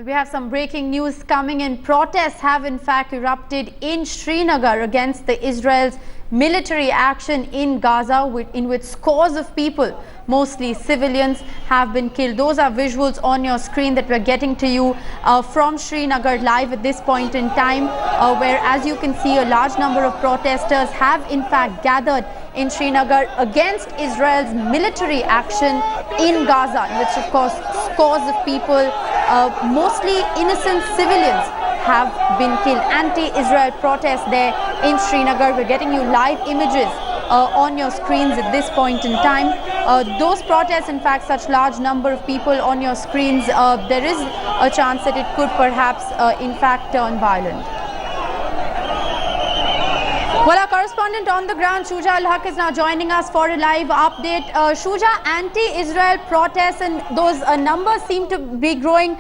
Well, we have some breaking news coming in. Protests have in fact erupted in Srinagar against the Israel's military action in Gaza, in which scores of people, mostly civilians, have been killed. Those are visuals on your screen that we're getting to you from Srinagar live at this point in time, where, as you can see, a large number of protesters have in fact gathered in Srinagar against Israel's military action in Gaza, in which of course scores of people, mostly innocent civilians, have been killed. Anti-Israel protests there in Srinagar. We're getting you live images on your screens at this point in time. Those protests, in fact, such large number of people on your screens, there is a chance that it could perhaps in fact turn violent. Well, our correspondent on the ground, Shuja Al-Haq, is now joining us for a live update. Shuja, anti-Israel protests and those numbers seem to be growing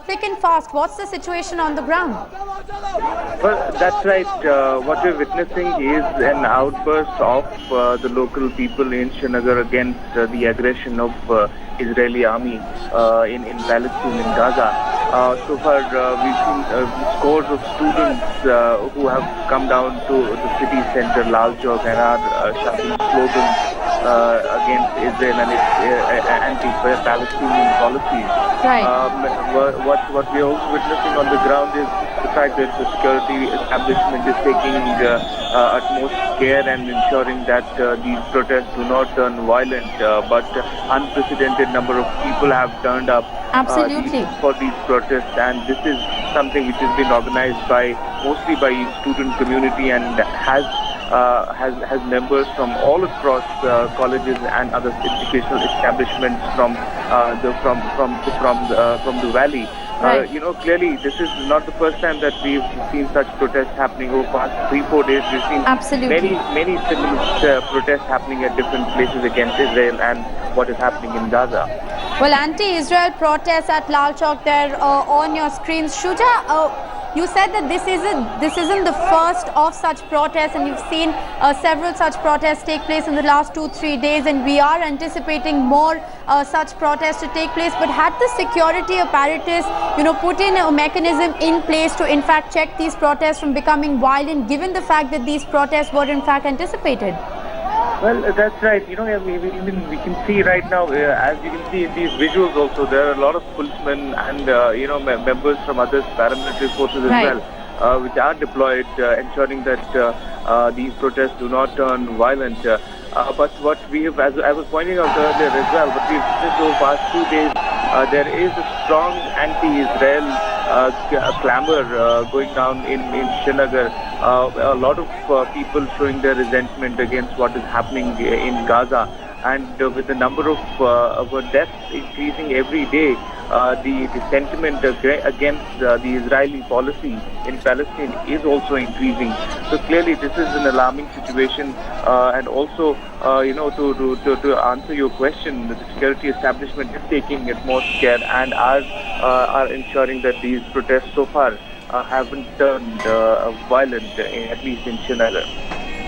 thick and fast. What's the situation on the ground? Well, that's right. What we're witnessing is an outburst of the local people in Srinagar against the aggression of Israeli army in Palestine, in Gaza. So far, we've seen scores of students who have come down to the city center, Lal Chowk, and are shouting slogans against Israel and its anti-Palestinian policies. Right. What we're also witnessing on the ground is the fact that the security establishment is taking utmost care and ensuring that these protests do not turn violent, but unprecedented number of people have turned up. Absolutely. For these protests, and this is something which has been organized mostly by student community and has members from all across colleges and other educational establishments from the valley. Right. Clearly this is not the first time that we've seen such protests happening. Over the past 3-4 days, we've seen many similar protests happening at different places against Israel and what is happening in Gaza. Well, anti-Israel protests at Lal Chowk there on your screens. Shuja, you said that this isn't the first of such protests, and you've seen several such protests take place in the last 2-3 days, and we are anticipating more such protests to take place. But had the security apparatus, put in a mechanism in place to in fact check these protests from becoming violent, given the fact that these protests were in fact anticipated? Well, that's right. We can see right now, as you can see in these visuals also, there are a lot of policemen and, members from other paramilitary forces as well, which are deployed, ensuring that these protests do not turn violent. But what we have, as I was pointing out earlier as well, what we've witnessed over the past 2 days, there is a strong anti-Israel clamor going down in Srinagar. A lot of people showing their resentment against what is happening in Gaza, and with the number of deaths increasing every day, the sentiment against the Israeli policy in Palestine is also increasing. So clearly this is an alarming situation, and also to answer your question, the security establishment is taking utmost care and are ensuring that these protests so far haven't turned violent, at least in Srinagar.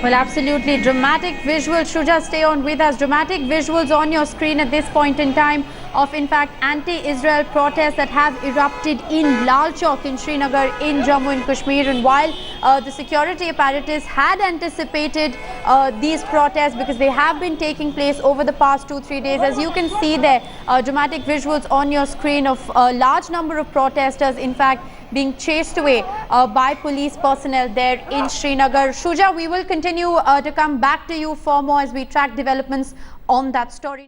Well, absolutely. Dramatic visuals. Shuja, stay on with us. Dramatic visuals on your screen at this point in time of, in fact, anti-Israel protests that have erupted in Lal Chowk in Srinagar in Jammu and Kashmir. And while the security apparatus had anticipated these protests, because they have been taking place over the past 2-3 days, as you can see there, dramatic visuals on your screen of a large number of protesters, in fact, being chased away by police personnel there in Srinagar. Shuja, we will continue to come back to you for more as we track developments on that story.